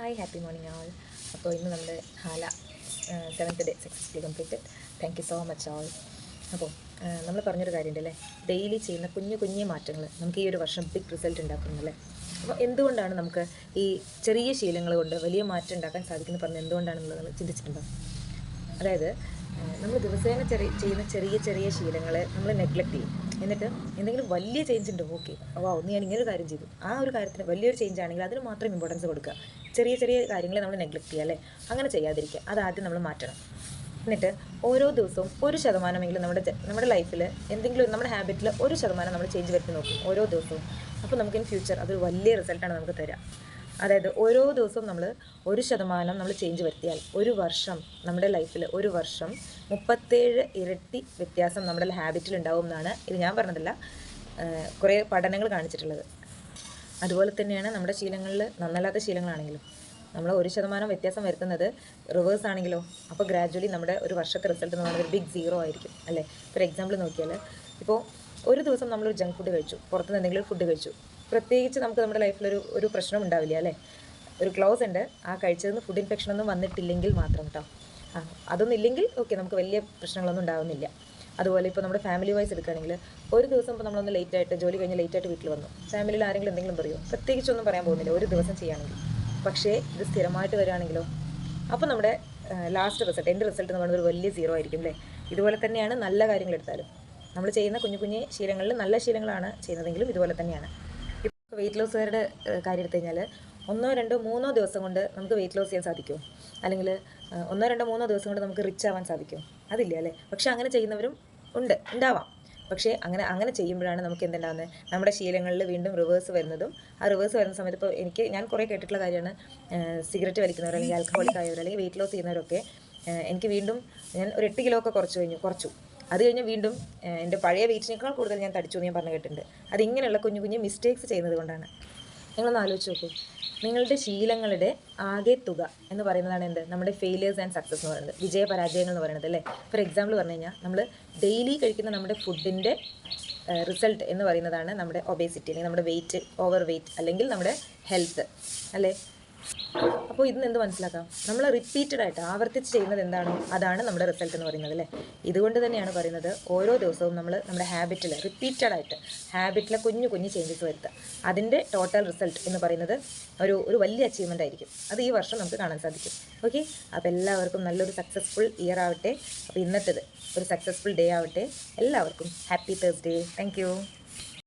Hi happy morning ആൾ. അപ്പോൾ ഇന്ന് നമ്മുടെ ഹാല 7th day successfully completed. Thank you so much all. അപ്പോൾ നമ്മൾ പറഞ്ഞൊരു കാര്യമുണ്ട് അല്ലേ, ഡെയിലി ചെയ്യുന്ന കുഞ്ഞു കുഞ്ഞു മാറ്റങ്ങൾ നമുക്ക് ഈ ഒരു വർഷം ബിഗ് റിസൾട്ട് ഉണ്ടാക്കുന്നല്ലേ. അപ്പോൾ എന്തുകൊണ്ടാണ് നമുക്ക് ഈ ചെറിയ ശീലങ്ങൾ കൊണ്ട് വലിയ മാറ്റം ഉണ്ടാക്കാൻ സാധിക്കുന്നത് പറഞ്ഞ് എന്തുകൊണ്ടാണെന്നുള്ളത് നമ്മൾ ചിന്തിച്ചിട്ടുണ്ടോ? അതായത് നമ്മൾ ദിവസേന ചെയ്യുന്ന ചെറിയ ചെറിയ ശീലങ്ങളെ നമ്മൾ നെഗ്ലക്റ്റ് ചെയ്യും. എന്നിട്ട് എന്തെങ്കിലും വലിയ ചേഞ്ച് ഉണ്ട്, ഓക്കെ ഒന്ന് ഞാൻ ഇങ്ങനൊരു കാര്യം ചെയ്തു, ആ ഒരു കാര്യത്തിന് വലിയൊരു ചേഞ്ച് ആണെങ്കിൽ അതിന് മാത്രം ഇമ്പോർട്ടൻസ് കൊടുക്കുക. ചെറിയ ചെറിയ കാര്യങ്ങളെ നമ്മൾ നെഗ്ലക്റ്റ് ചെയ്യുക അല്ലേ, അങ്ങനെ ചെയ്യാതിരിക്കുക. അതാദ്യം നമ്മൾ മാറ്റണം. എന്നിട്ട് ഓരോ ദിവസവും 1% നമ്മുടെ ലൈഫിൽ എന്തെങ്കിലും നമ്മുടെ ഹാബിറ്റിൽ 1% നമ്മൾ ചേഞ്ച് വരുത്തി നോക്കും ഓരോ ദിവസവും. അപ്പോൾ നമുക്ക് ഇൻ ഫ്യൂച്ചർ അതൊരു വലിയ റിസൾട്ടാണ് നമുക്ക് തരിക. അതായത് ഓരോ ദിവസവും നമ്മൾ 1% നമ്മൾ ചേഞ്ച് വരുത്തിയാൽ ഒരു വർഷം നമ്മുടെ ലൈഫിൽ 37 ഇരട്ടി വ്യത്യാസം നമ്മുടെ ഹാബിറ്റിൽ ഉണ്ടാവും എന്നാണ്, ഇത് ഞാൻ പറഞ്ഞതല്ല, കുറേ പഠനങ്ങൾ കാണിച്ചിട്ടുള്ളത്. അതുപോലെ തന്നെയാണ് നമ്മുടെ ശീലങ്ങളിൽ നന്നല്ലാത്ത ശീലങ്ങളാണെങ്കിലും നമ്മൾ 1% വ്യത്യാസം വരുത്തുന്നത് റിവേഴ്സ് ആണെങ്കിലോ, അപ്പോൾ ഗ്രാജുവലി നമ്മുടെ ഒരു വർഷത്തെ റിസൾട്ട് എന്ന് പറയുന്നത് ഒരു ബിഗ് 0 ആയിരിക്കും അല്ലേ. ഫോർ എക്സാമ്പിൾ നോക്കിയാൽ, ഇപ്പോൾ ഒരു ദിവസം നമ്മളൊരു ജങ്ക് ഫുഡ് കഴിച്ചു, പുറത്തുനിന്ന് എന്തെങ്കിലും ഫുഡ് കഴിച്ചു, പ്രത്യേകിച്ച് നമുക്ക് നമ്മുടെ ലൈഫിലൊരു പ്രശ്നം ഉണ്ടാവില്ല അല്ലേ. ഒരു ക്ലോസ് ഉണ്ട്, ആ കഴിച്ചതിന് ഫുഡ് ഇൻഫെക്ഷൻ ഒന്നും വന്നിട്ടില്ലെങ്കിൽ മാത്രം കേട്ടോ. അതൊന്നും ഇല്ലെങ്കിൽ ഓക്കെ, നമുക്ക് വലിയ പ്രശ്നങ്ങളൊന്നും ഉണ്ടാകുന്നില്ല. അതുപോലെ ഇപ്പോൾ നമ്മുടെ ഫാമിലി വൈസ് എടുക്കുകയാണെങ്കിൽ, ഒരു ദിവസം ഇപ്പോൾ നമ്മളൊന്ന് ലേറ്റായിട്ട് ജോലി കഴിഞ്ഞ് ലേറ്റായിട്ട് വീട്ടിൽ വന്നു, ഫാമിലിയിൽ ആരെങ്കിലും എന്തെങ്കിലും പറയുമോ? പ്രത്യേകിച്ചൊന്നും പറയാൻ പോകുന്നില്ല ഒരു ദിവസം ചെയ്യുകയാണെങ്കിൽ. പക്ഷേ ഇത് സ്ഥിരമായിട്ട് വരികയാണെങ്കിലോ, അപ്പോൾ നമ്മുടെ ലാസ്റ്റ് റിസൾട്ട്, എൻ്റെ റിസൾട്ട് എന്ന് പറയുന്നത് ഒരു വലിയ 0 ആയിരിക്കും അല്ലേ. ഇതുപോലെ തന്നെയാണ് നല്ല കാര്യങ്ങൾ എടുത്താലും. നമ്മൾ ചെയ്യുന്ന കുഞ്ഞു കുഞ്ഞു ശീലങ്ങളിൽ നല്ല ശീലങ്ങളാണ് ചെയ്യുന്നതെങ്കിലും ഇതുപോലെ തന്നെയാണ്. ഇപ്പോൾ വെയിറ്റ് ലോസുകാരുടെ കാര്യം എടുത്തു കഴിഞ്ഞാൽ 1, 2, 3 ദിവസം കൊണ്ട് നമുക്ക് വെയിറ്റ് ലോസ് ചെയ്യാൻ സാധിക്കുമോ? അല്ലെങ്കിൽ 1, 2, 3 ദിവസം കൊണ്ട് നമുക്ക് റിച്ച് ആവാൻ സാധിക്കുമോ? അതില്ല അല്ലേ. പക്ഷേ അങ്ങനെ ചെയ്യുന്നവരും ഉണ്ടാവാം. പക്ഷേ അങ്ങനെ ചെയ്യുമ്പോഴാണ് നമുക്ക് എന്തുണ്ടാകുന്നത്, നമ്മുടെ ശീലങ്ങളിൽ വീണ്ടും റിവേഴ്സ് വരുന്നതും. ആ റിവേഴ്സ് വരുന്ന സമയത്ത് ഇപ്പോൾ ഞാൻ കുറേ കേട്ടിട്ടുള്ള കാര്യമാണ്, സിഗരറ്റ് വലിക്കുന്നവർ അല്ലെങ്കിൽ ആൽക്കഹോളിക് ആയവർ അല്ലെങ്കിൽ വെയിറ്റ് ലോസ് ചെയ്യുന്നവരൊക്കെ എനിക്ക് വീണ്ടും ഞാൻ ഒരു 8 കിലോ ഒക്കെ കുറച്ചു, അത് കഴിഞ്ഞ് വീണ്ടും എൻ്റെ പഴയ വെയിറ്റിനേക്കാൾ കൂടുതൽ ഞാൻ തടിച്ചു എന്ന് ഞാൻ പറഞ്ഞു കേട്ടിട്ടുണ്ട്. അതിങ്ങനെയുള്ള കുഞ്ഞു കുഞ്ഞു മിസ്റ്റേക്സ് ചെയ്യുന്നത് കൊണ്ടാണ്. നിങ്ങളൊന്ന് ആലോചിച്ച് നോക്കൂ, നിങ്ങളുടെ ശീലങ്ങളുടെ ആകെ തുക എന്ന് പറയുന്നതാണ് എന്ത്, നമ്മുടെ ഫെയിലിയേഴ്സ് ആൻഡ് സക്സസ് എന്ന് പറയുന്നത്, വിജയപരാജയങ്ങൾ എന്ന് പറയുന്നത് അല്ലേ. ഫോർ എക്സാമ്പിൾ പറഞ്ഞു കഴിഞ്ഞാൽ, നമ്മൾ ഡെയിലി കഴിക്കുന്ന നമ്മുടെ ഫുഡിൻ്റെ റിസൾട്ട് എന്ന് പറയുന്നതാണ് നമ്മുടെ ഒബേസിറ്റി അല്ലെങ്കിൽ നമ്മുടെ വെയിറ്റ്, ഓവർ വെയിറ്റ് അല്ലെങ്കിൽ നമ്മുടെ ഹെൽത്ത് അല്ലേ. അപ്പോൾ ഇതിന് എന്ത് മനസ്സിലാക്കാം, നമ്മൾ റിപ്പീറ്റഡ് ആയിട്ട് ആവർത്തിച്ച് ചെയ്യുന്നത് എന്താണോ അതാണ് നമ്മുടെ റിസൾട്ട് എന്ന് പറയുന്നത് അല്ലേ. ഇതുകൊണ്ട് തന്നെയാണ് പറയുന്നത്, ഓരോ ദിവസവും നമ്മൾ നമ്മുടെ ഹാബിറ്റിൽ റിപ്പീറ്റഡ് ആയിട്ട് ഹാബിറ്റിലെ കുഞ്ഞു കുഞ്ഞു ചേഞ്ചസ് വരുത്തുക. അതിൻ്റെ ടോട്ടൽ റിസൾട്ട് എന്ന് പറയുന്നത് ഒരു വലിയ അച്ചീവ്മെൻ്റ് ആയിരിക്കും. അത് ഈ വർഷം നമുക്ക് കാണാൻ സാധിക്കും. ഓക്കെ, അപ്പോൾ എല്ലാവർക്കും നല്ലൊരു സക്സസ്ഫുൾ ഇയർ ആവട്ടെ. അപ്പോൾ ഇന്നത്തേത് ഒരു സക്സസ്ഫുൾ ഡേ ആവട്ടെ. എല്ലാവർക്കും ഹാപ്പി തേഴ്സ്ഡേ. Thank you.